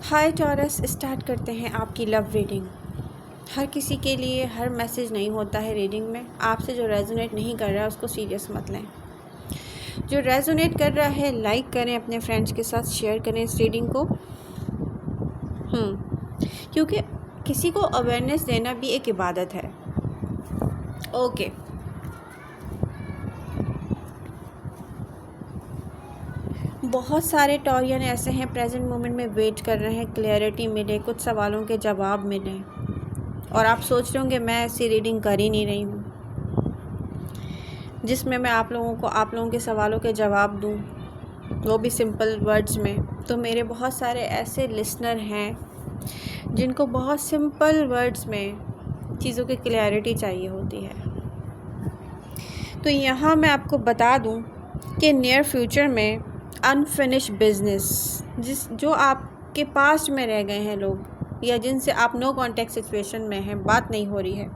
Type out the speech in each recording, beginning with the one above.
हाय taurus, start करते हैं आपकी लव रीडिंग। हर किसी के लिए हर मैसेज नहीं होता है रीडिंग में। आपसे जो रेजोनेट नहीं कर रहा है उसको सीरियस मत लें। जो रेजोनेट कर रहा है लाइक करें, अपने फ्रेंड्स के साथ शेयर करें इस रीडिंग को। क्योंकि किसी को अवेयरनेस देना भी एक इबादत है। ओके, बहुत सारे टॉरियन ऐसे हैं प्रेजेंट मोमेंट में वेट कर रहे हैं क्लियरिटी मिले, कुछ सवालों के जवाब मिले। और आप सोच रहे होंगे मैं ऐसी रीडिंग कर ही नहीं रही हूँ जिसमें मैं आप लोगों के सवालों के जवाब दूँ, वो भी सिंपल वर्ड्स में। तो मेरे बहुत सारे ऐसे लिसनर हैं जिनको बहुत सिंपल वर्ड्स में चीज़ों की क्लियरिटी चाहिए होती है। तो यहाँ मैं आपको बता दूँ कि नियर फ्यूचर में अनफिनिश बिजनेस जो आपके पास्ट में रह गए हैं लोग, या जिनसे आप नो कॉन्टेक्ट सिचुएशन में हैं, बात नहीं हो रही है,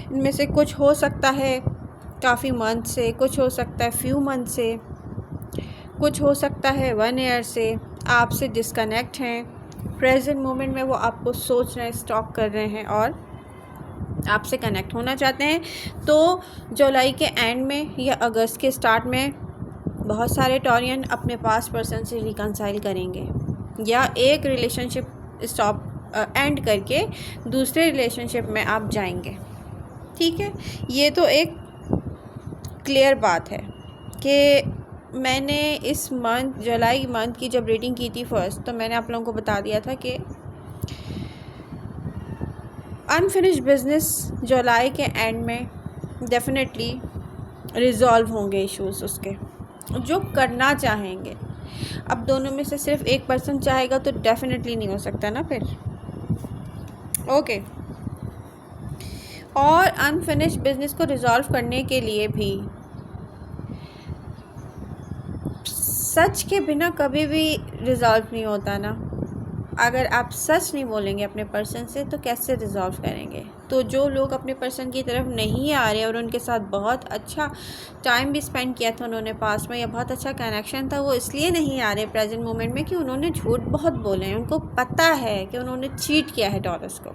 इनमें से कुछ हो सकता है काफ़ी मंथ से, कुछ हो सकता है फ्यू मंथ से, कुछ हो सकता है 1 ईयर से आपसे डिस्कनेक्ट हैं। प्रेजेंट मोमेंट में वो आपको सोच रहे हैं, स्टॉक कर रहे हैं और आपसे कनेक्ट होना चाहते हैं। तो जुलाई के एंड में या अगस्त के स्टार्ट में बहुत सारे टॉरियन अपने पास पर्सन से रिकंसाइल करेंगे या एक रिलेशनशिप एंड करके दूसरे रिलेशनशिप में आप जाएंगे। ठीक है, ये तो एक क्लियर बात है कि मैंने इस मंथ जुलाई मंथ की जब रीडिंग की थी फर्स्ट, तो मैंने आप लोगों को बता दिया था कि अनफिनिश बिजनेस जुलाई के एंड में डेफिनेटली रिजॉल्व होंगे इश्यूज़ उसके जो करना चाहेंगे। अब दोनों में से सिर्फ एक पर्सन चाहेगा तो डेफिनेटली नहीं हो सकता ना फिर। ओके, और अनफिनिश बिजनेस को रिजॉल्व करने के लिए भी सच के बिना कभी भी रिजॉल्व नहीं होता ना। अगर आप सच नहीं बोलेंगे अपने पर्सन से तो कैसे रिजॉल्व करेंगे। तो जो लोग अपने पर्सन की तरफ नहीं आ रहे और उनके साथ बहुत अच्छा टाइम भी स्पेंड किया था उन्होंने पास्ट में, या बहुत अच्छा कनेक्शन था, वो इसलिए नहीं आ रहे प्रेजेंट मोमेंट में कि उन्होंने झूठ बहुत बोले हैं। उनको पता है कि उन्होंने चीट किया है टॉरस को,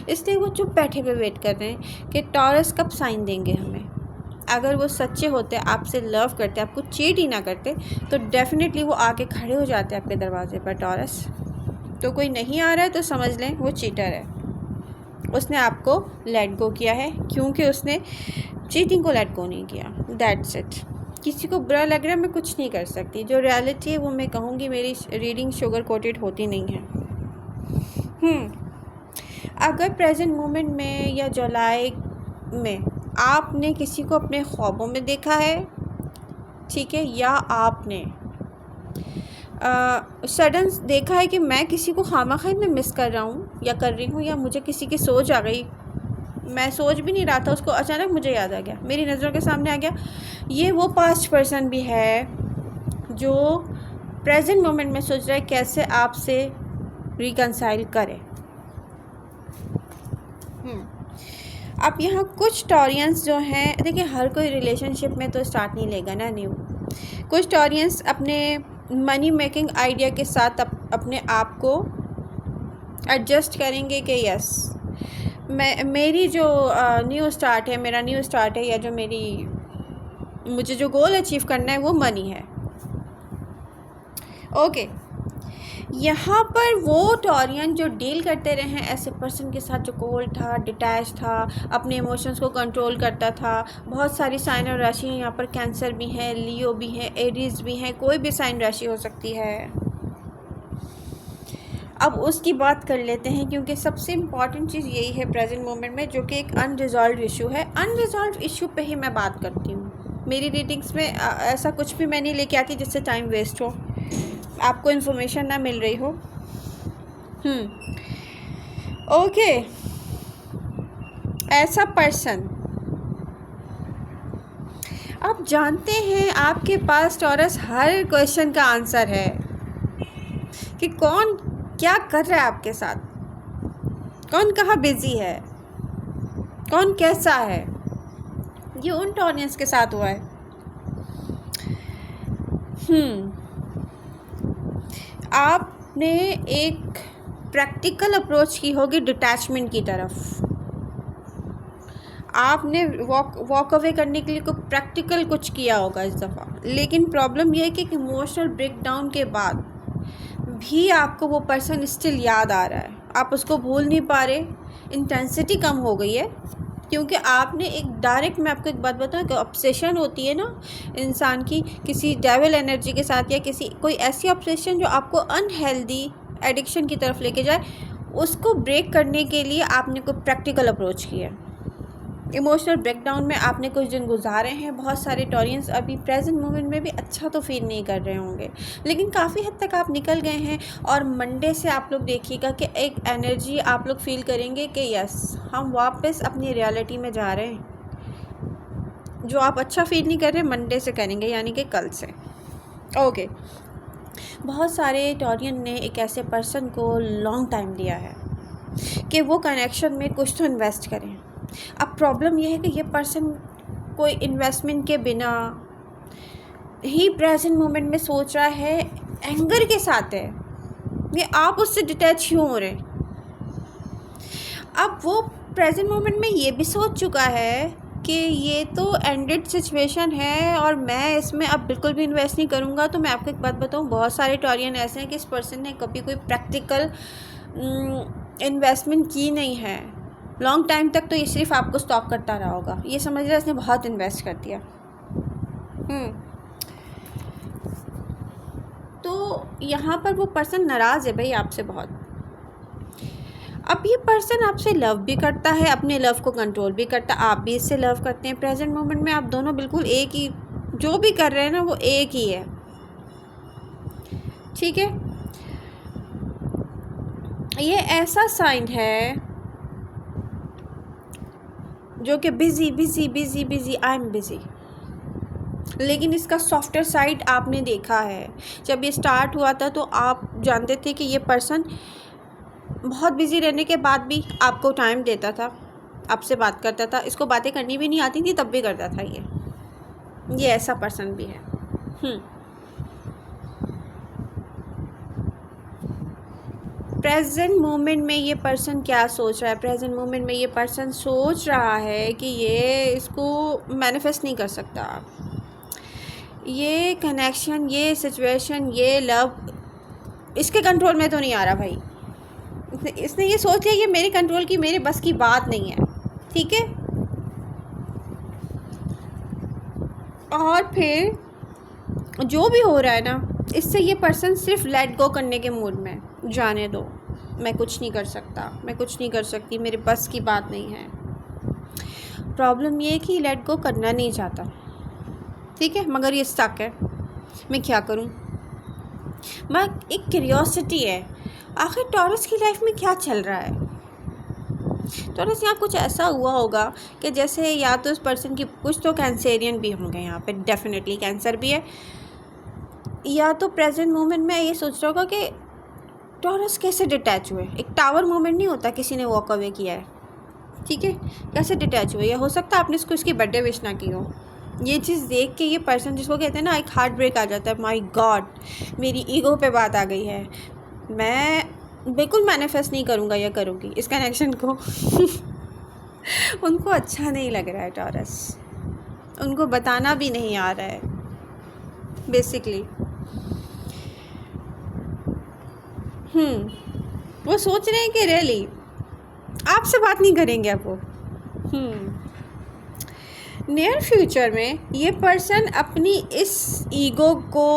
इसलिए वो चुप बैठे हुए वेट कर रहे हैं कि टॉरस कब साइन देंगे हमें। अगर वो सच्चे होते, आपसे लव करते, आपको चीट ही ना करते, तो डेफिनेटली वो आके खड़े हो जाते आपके दरवाजे पर। टॉरस तो कोई नहीं आ रहा है तो समझ लें वो चीटर है। उसने आपको लेट गो किया है क्योंकि उसने चीटिंग को लेट गो नहीं किया। That's it. किसी को बुरा लग रहा है, मैं कुछ नहीं कर सकती। जो रियलिटी है वो मैं कहूँगी, मेरी रीडिंग शुगर कोटेड होती नहीं है। अगर प्रेजेंट मोमेंट में या जुलाई में आपने किसी को अपने ख्वाबों में देखा है, ठीक है, या आपने सडन देखा है कि मैं किसी को खामख़ा में मिस कर रहा हूँ या कर रही हूँ, या मुझे किसी की सोच आ गई, मैं सोच भी नहीं रहा था, उसको अचानक मुझे याद आ गया, मेरी नज़रों के सामने आ गया। ये वो पास्ट पर्सन भी है जो प्रेजेंट मोमेंट में सोच रहा है कैसे आपसे रिकंसाइल करे। अब यहाँ कुछ टॉरियंस जो हैं, देखिए हर कोई रिलेशनशिप में तो स्टार्ट नहीं लेगा ना न्यू। कुछ टॉरियंस अपने मनी मेकिंग आइडिया के साथ अपने आप को एडजस्ट करेंगे कि यस मेरी जो न्यू स्टार्ट है, मेरा न्यू स्टार्ट है, या जो मुझे जो गोल अचीव करना है वो मनी है। ओके, यहाँ पर वो टॉरियन जो डील करते रहे हैं ऐसे पर्सन के साथ जो कोल्ड था, डिटैच था, अपने इमोशंस को कंट्रोल करता था। बहुत सारी साइन और राशि हैं यहाँ पर, कैंसर भी है, लियो भी है, एरीज भी है, कोई भी साइन राशि हो सकती है। अब उसकी बात कर लेते हैं क्योंकि सबसे इम्पॉर्टेंट चीज़ यही है प्रेजेंट मोमेंट में, जो कि एक अनरिजॉल्व इशू है। अनरिजॉल्व इशू पे ही मैं बात करती हूँ। मेरी रीडिंग्स में ऐसा कुछ भी मैं नहीं लेके आती जिससे टाइम वेस्ट हो, आपको इन्फॉर्मेशन ना मिल रही हो। ओके, ऐसा पर्सन, आप जानते हैं आपके पास टॉरस हर क्वेश्चन का आंसर है कि कौन क्या कर रहा है आपके साथ, कौन कहाँ बिजी है, कौन कैसा है। ये उन टॉरियंस के साथ हुआ है। आप आपने एक प्रैक्टिकल अप्रोच की होगी डिटैचमेंट की तरफ। आपने वॉक अवे करने के लिए कोई प्रैक्टिकल कुछ किया होगा इस दफ़ा। लेकिन प्रॉब्लम यह है कि इमोशनल ब्रेकडाउन के बाद भी आपको वो पर्सन स्टिल याद आ रहा है, आप उसको भूल नहीं पा रहे। इंटेंसिटी कम हो गई है क्योंकि आपने एक डायरेक्ट, मैं आपको एक बात बताऊं कि ऑब्सेशन होती है ना इंसान की किसी डेविल एनर्जी के साथ, या किसी कोई ऐसी ऑब्सेशन जो आपको अनहेल्दी एडिक्शन की तरफ लेके जाए, उसको ब्रेक करने के लिए आपने कोई प्रैक्टिकल अप्रोच किया है। इमोशनल ब्रेकडाउन में आपने कुछ दिन गुजारे हैं। बहुत सारे टॉरियंस अभी प्रेजेंट मोमेंट में भी अच्छा तो फील नहीं कर रहे होंगे, लेकिन काफ़ी हद तक आप निकल गए हैं। और मंडे से आप लोग देखिएगा कि एक एनर्जी आप लोग फील करेंगे कि यस, हम वापस अपनी रियलिटी में जा रहे हैं। जो आप अच्छा फील नहीं कर रहे, मंडे से करेंगे, यानी कि कल से। ओके, बहुत सारे टॉरियन ने एक ऐसे पर्सन को लॉन्ग टाइम दिया है कि वो कनेक्शन में कुछ तो इन्वेस्ट करें। अब प्रॉब्लम यह है कि ये पर्सन कोई इन्वेस्टमेंट के बिना ही प्रेजेंट मोमेंट में सोच रहा है, एंगर के साथ है ये आप उससे डिटैच क्यों हो रहे। अब वो प्रेजेंट मोमेंट में ये भी सोच चुका है कि ये तो एंडेड सिचुएशन है और मैं इसमें अब बिल्कुल भी इन्वेस्ट नहीं करूँगा। तो मैं आपको एक बात बताऊँ, बहुत सारे टॉरियन ऐसे हैं कि इस पर्सन ने कभी कोई प्रैक्टिकल इन्वेस्टमेंट की नहीं है। लॉन्ग टाइम तक तो ये सिर्फ आपको स्टॉक करता रहा होगा, ये समझ रहा है इसने बहुत इन्वेस्ट कर दिया। तो यहाँ पर वो पर्सन नाराज़ है भाई आपसे बहुत। अब ये पर्सन आपसे लव भी करता है, अपने लव को कंट्रोल भी करता है, आप भी इससे लव करते हैं। प्रेजेंट मोमेंट में आप दोनों बिल्कुल एक ही, जो भी कर रहे हैं ना वो एक ही है, ठीक है। ये ऐसा साइन है जो कि busy busy busy busy, I am busy. लेकिन इसका सॉफ्टवेयर साइड आपने देखा है। जब ये स्टार्ट हुआ था तो आप जानते थे कि ये पर्सन बहुत बिज़ी रहने के बाद भी आपको टाइम देता था, आपसे बात करता था, इसको बातें करनी भी नहीं आती थी तब भी करता था। ये ऐसा पर्सन भी है। प्रेजेंट मोमेंट में ये पर्सन क्या सोच रहा है? प्रेजेंट मोमेंट में ये पर्सन सोच रहा है कि ये इसको मैनिफेस्ट नहीं कर सकता, ये कनेक्शन, ये सिचुएशन, ये लव इसके कंट्रोल में तो नहीं आ रहा भाई। इसने ये सोच लिया ये मेरे कंट्रोल की, मेरे बस की बात नहीं है, ठीक है। और फिर जो भी हो रहा है ना, इससे ये पर्सन सिर्फ लेट गो करने के मूड में, जाने दो, मैं कुछ नहीं कर सकता, मैं कुछ नहीं कर सकती, मेरे बस की बात नहीं है। प्रॉब्लम ये है कि लेट गो करना नहीं चाहता, ठीक है, मगर ये स्टक है। मैं क्या करूं? मैं एक क्यूरियोसिटी है, आखिर टॉरस की लाइफ में क्या चल रहा है। टॉरस यहाँ कुछ ऐसा हुआ होगा कि जैसे या तो इस पर्सन की कुछ तो कैंसेरियन भी होंगे, यहाँ पे डेफिनेटली कैंसर भी है, या तो प्रेजेंट मोमेंट में ये सोच रहा होगा कि टॉरस कैसे डिटैच हुए। एक टावर मोमेंट नहीं होता, किसी ने वॉक अवे किया है, ठीक है, कैसे डिटैच हुए। या हो सकता है आपने इसको इसकी बर्थडे विश ना की हो। ये चीज़ देख के ये पर्सन, जिसको कहते हैं ना एक हार्ट ब्रेक आ जाता है, माय गॉड मेरी ईगो पे बात आ गई है, मैं बिल्कुल मैनिफेस्ट नहीं करूँगा या करूँगी इस कनेक्शन को। उनको अच्छा नहीं लग रहा है टॉरस, उनको बताना भी नहीं आ रहा है बेसिकली। वो सोच रहे हैं कि रियली आपसे बात नहीं करेंगे अब वो। नियर फ्यूचर में ये पर्सन अपनी इस ईगो को,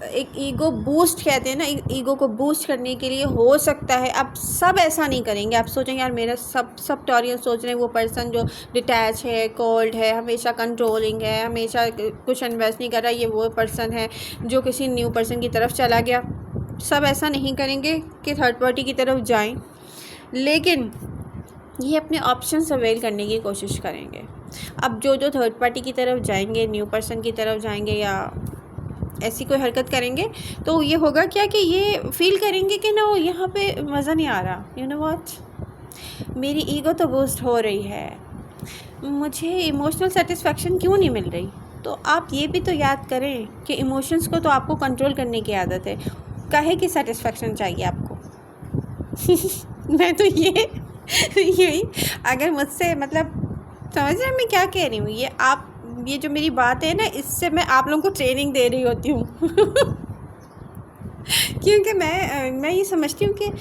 एक ईगो बूस्ट कहते हैं ना, ईगो को बूस्ट करने के लिए हो सकता है, अब सब ऐसा नहीं करेंगे। आप सोचेंगे यार मेरा सब टॉरियन सोच रहे हैं वो पर्सन जो डिटैच है, कोल्ड है, हमेशा कंट्रोलिंग है, हमेशा कुछ इन्वेस्ट नहीं कर रहा, ये वो पर्सन है जो किसी न्यू पर्सन की तरफ चला गया। सब ऐसा नहीं करेंगे कि थर्ड पार्टी की तरफ जाएं, लेकिन ये अपने ऑप्शंस अवेल करने की कोशिश करेंगे। अब जो थर्ड पार्टी की तरफ जाएंगे, न्यू पर्सन की तरफ जाएंगे या ऐसी कोई हरकत करेंगे, तो ये होगा क्या कि ये फील करेंगे कि ना यहाँ पे मज़ा नहीं आ रहा, यू नो व्हाट, मेरी ईगो तो बूस्ट हो रही है, मुझे इमोशनल सेटिस्फेक्शन क्यों नहीं मिल रही। तो आप ये भी तो याद करें कि इमोशंस को तो आपको कंट्रोल करने की आदत है। काहे की सेटिस्फेक्शन चाहिए आपको? मैं तो यही अगर मुझसे मतलब समझ रहे हैं मैं क्या कह रही हूँ? ये जो मेरी बात है ना, इससे मैं आप लोगों को ट्रेनिंग दे रही होती हूँ। क्योंकि मैं ये समझती हूँ कि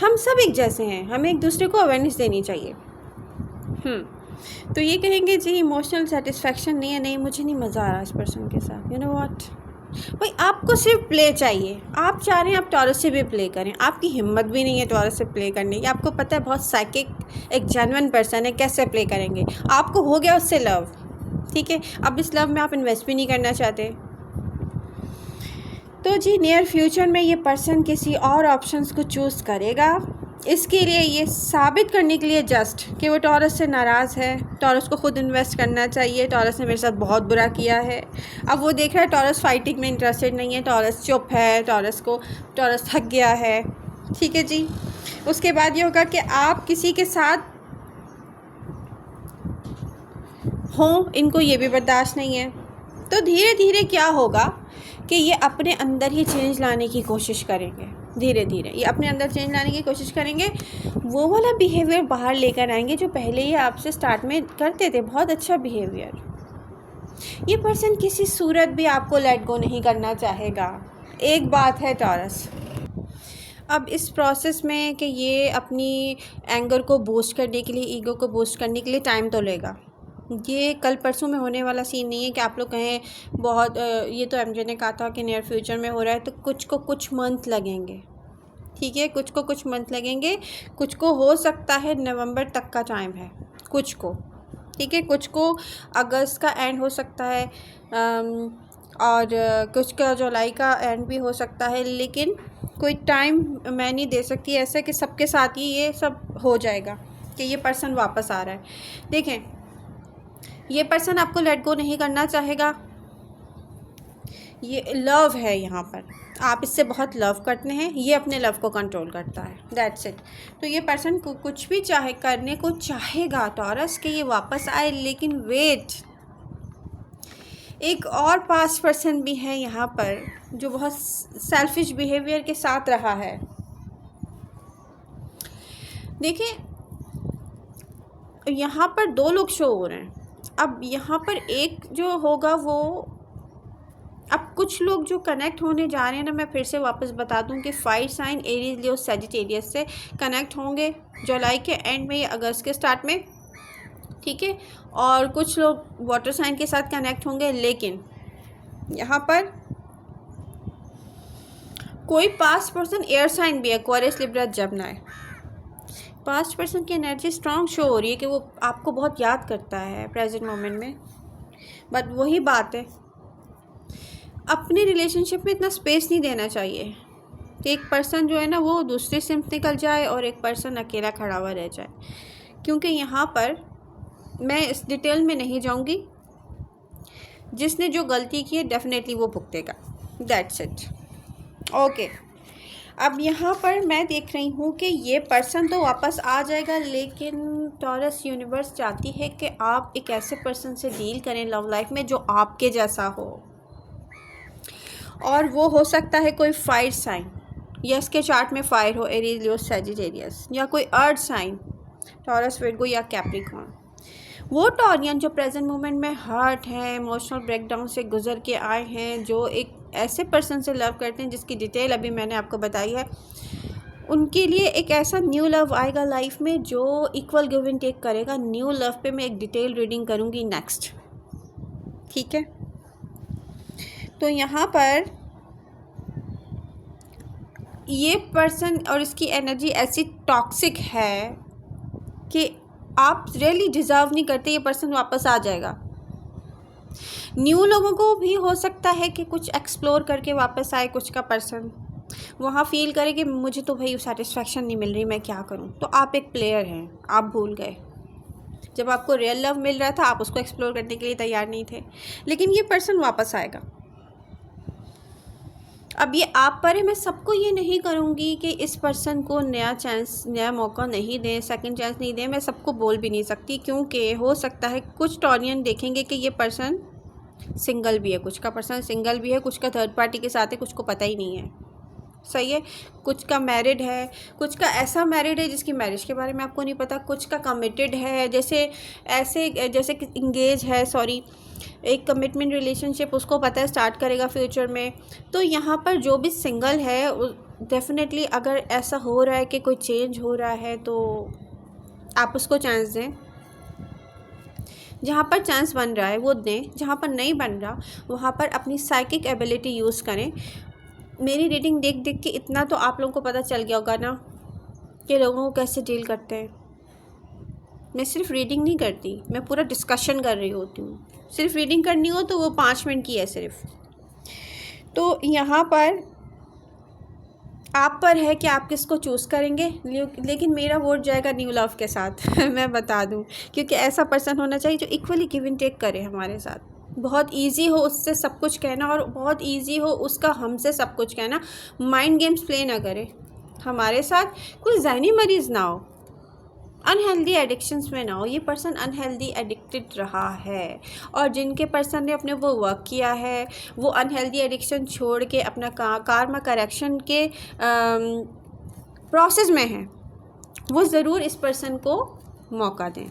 हम सब एक जैसे हैं, हमें एक दूसरे को अवेयरनेस देनी चाहिए। तो ये कहेंगे जी इमोशनल सेटिस्फेक्शन नहीं है, नहीं मुझे नहीं मज़ा आ रहा इस पर्सन के साथ, यू नो व्हाट भाई, आपको सिर्फ प्ले चाहिए। आप चाह रहे हैं आप टॉरस से भी प्ले करें, आपकी हिम्मत भी नहीं है टॉरस से प्ले करने की, आपको पता है बहुत साइकिक एक जेन्युइन पर्सन है, कैसे प्ले करेंगे? आपको हो गया उससे लव, ठीक है, अब इस लव में आप इन्वेस्ट भी नहीं करना चाहते, तो जी नियर फ्यूचर में ये पर्सन किसी और ऑप्शंस को चूज़ करेगा। इसके लिए ये साबित करने के लिए जस्ट कि वो टॉरस से नाराज़ है, टॉरस को ख़ुद इन्वेस्ट करना चाहिए, टॉरस ने मेरे साथ बहुत बुरा किया है। अब वो देख रहा है टॉरस फाइटिंग में इंटरेस्टेड नहीं है, टॉरस चुप है, टॉरस थक गया है, ठीक है जी। उसके बाद ये होगा कि आप किसी के साथ हों, इनको ये भी बर्दाश्त नहीं है, तो धीरे धीरे क्या होगा कि ये अपने अंदर ही चेंज लाने की कोशिश करेंगे। धीरे धीरे ये अपने अंदर चेंज लाने की कोशिश करेंगे, वो वाला बिहेवियर बाहर लेकर आएंगे जो पहले ही आपसे स्टार्ट में करते थे, बहुत अच्छा बिहेवियर। ये पर्सन किसी सूरत भी आपको लेट गो नहीं करना चाहेगा। एक बात है टॉरस, अब इस प्रोसेस में कि ये अपनी एंगर को बूस्ट करने के लिए, ईगो को बूस्ट करने के लिए टाइम तो लेगा। ये कल परसों में होने वाला सीन नहीं है कि आप लोग कहें बहुत ये तो एमजे ने कहा था कि नियर फ्यूचर में हो रहा है, तो कुछ को कुछ मंथ लगेंगे, ठीक है, कुछ को कुछ मंथ लगेंगे, कुछ को हो सकता है नवंबर तक का टाइम है, कुछ को, ठीक है, कुछ को अगस्त का एंड हो सकता है, और कुछ का जुलाई का एंड भी हो सकता है, लेकिन कोई टाइम मैं नहीं दे सकती ऐसा कि सबके साथ ही ये सब हो जाएगा कि ये पर्सन वापस आ रहा है। देखें, ये पर्सन आपको लेट गो नहीं करना चाहेगा, ये लव है, यहाँ पर आप इससे बहुत लव करते हैं, ये अपने लव को कंट्रोल करता है, दैट्स इट। तो ये पर्सन को कुछ भी चाहे करने को चाहेगा टॉरस कि ये वापस आए, लेकिन वेट, एक और पास्ट पर्सन भी है यहाँ पर जो बहुत सेल्फिश बिहेवियर के साथ रहा है। देखिए यहाँ पर दो लोग शो हो रहे हैं। अब यहाँ पर एक जो होगा वो, अब कुछ लोग जो कनेक्ट होने जा रहे हैं ना, मैं फिर से वापस बता दूं कि fire sign Aries Leo Sagittarius से कनेक्ट होंगे जुलाई के एंड में या अगस्त के स्टार्ट में, ठीक है, और कुछ लोग वाटर साइन के साथ कनेक्ट होंगे। लेकिन यहाँ पर कोई पास्ट पर्सन एयर साइन भी है, Aquarius, Libra, Gemini, past person की एनर्जी स्ट्रॉन्ग शो हो रही है कि वो आपको बहुत याद करता है प्रेजेंट मोमेंट में। बट वही बात है, अपने रिलेशनशिप में इतना स्पेस नहीं देना चाहिए कि एक पर्सन जो है ना वो दूसरे से निकल जाए और एक पर्सन अकेला खड़ा हुआ रह जाए, क्योंकि यहाँ पर मैं इस डिटेल में नहीं जाऊँगी। जिसने जो गलती की है डेफिनेटली वो भुगतेगा, दैट्स इट, ओके। अब यहाँ पर मैं देख रही हूँ कि ये पर्सन तो वापस आ जाएगा, लेकिन टॉरस यूनिवर्स चाहती है कि आप एक ऐसे पर्सन से डील करें लव लाइफ में जो आपके जैसा हो, और वो हो सकता है कोई फायर साइन, या इसके चार्ट में फायर हो, एरीज, लियो, सजिटेरियस, या कोई अर्थ साइन, टॉरस, विर्गो या कैप्रिकॉर्न। वो टॉरियन जो प्रेजेंट मोमेंट में हर्ट हैं, इमोशनल ब्रेकडाउन से गुजर के आए हैं, जो एक ऐसे पर्सन से लव करते हैं जिसकी डिटेल अभी मैंने आपको बताई है, उनके लिए एक ऐसा न्यू लव आएगा लाइफ में जो इक्वल गिव एंड टेक करेगा। न्यू लव पे मैं एक डिटेल रीडिंग करूँगी नेक्स्ट, ठीक है। तो यहाँ पर ये पर्सन और इसकी एनर्जी ऐसी टॉक्सिक है कि आप रियली डिज़र्व नहीं करते, ये पर्सन वापस आ जाएगा। न्यू लोगों को भी हो सकता है कि कुछ एक्सप्लोर करके वापस आए, कुछ का पर्सन वहाँ फील करे कि मुझे तो भाई सेटिस्फेक्शन नहीं मिल रही, मैं क्या करूँ। तो आप एक प्लेयर हैं, आप भूल गए, जब आपको रियल लव मिल रहा था आप उसको एक्सप्लोर करने के लिए तैयार नहीं थे, लेकिन ये पर्सन वापस आएगा। अब ये आप पर है, मैं सबको ये नहीं करूँगी कि इस पर्सन को नया चांस, नया मौका नहीं दें, सेकंड चांस नहीं दें, मैं सबको बोल भी नहीं सकती, क्योंकि हो सकता है कुछ टॉरियन देखेंगे कि ये पर्सन सिंगल भी है, कुछ का पर्सन सिंगल भी है, कुछ का थर्ड पार्टी के साथ है, कुछ को पता ही नहीं है, सही है। कुछ का मैरिड है, कुछ का ऐसा मैरिड है जिसकी मैरिज के बारे में आपको नहीं पता, कुछ का कमिटेड है, जैसे कि इंगेज है, सॉरी, एक कमिटमेंट रिलेशनशिप उसको पता है स्टार्ट करेगा फ्यूचर में। तो यहाँ पर जो भी सिंगल है डेफिनेटली अगर ऐसा हो रहा है कि कोई चेंज हो रहा है तो आप उसको चांस दें। जहाँ पर चांस बन रहा है वो दें, जहाँ पर नहीं बन रहा वहाँ पर अपनी साइकिक एबिलिटी यूज़ करें। मेरी रीडिंग देख देख के इतना तो आप लोगों को पता चल गया होगा ना कि लोगों को कैसे डील करते हैं। मैं सिर्फ रीडिंग नहीं करती, मैं पूरा डिस्कशन कर रही होती हूँ। सिर्फ रीडिंग करनी हो तो वो 5 मिनट की है सिर्फ। तो यहाँ पर आप पर है कि आप किसको चूज़ करेंगे, लेकिन मेरा वोट जाएगा न्यू लव के साथ मैं बता दूं, क्योंकि ऐसा पर्सन होना चाहिए जो इक्वली गिव एंड टेक करे हमारे साथ। बहुत इजी हो उससे सब कुछ कहना और बहुत इजी हो उसका हमसे सब कुछ कहना। माइंड गेम्स प्ले ना करे हमारे साथ, कोई ज़हनी मरीज़ ना हो, अनहेल्दी एडिक्शंस में ना हो। ये पर्सन अनहेल्दी एडिक्टेड रहा है और जिनके पर्सन ने अपने वो वर्क किया है वो अनहेल्दी एडिक्शन छोड़ के अपना कार्मा करेक्शन के प्रोसेस में है, वो ज़रूर इस पर्सन को मौका दें।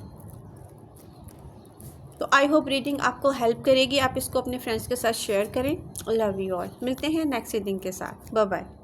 तो आई होप रीडिंग आपको हेल्प करेगी, आप इसको अपने फ्रेंड्स के साथ शेयर करें। Love you all. मिलते हैं नेक्स्ट रीडिंग के साथ। Bye bye.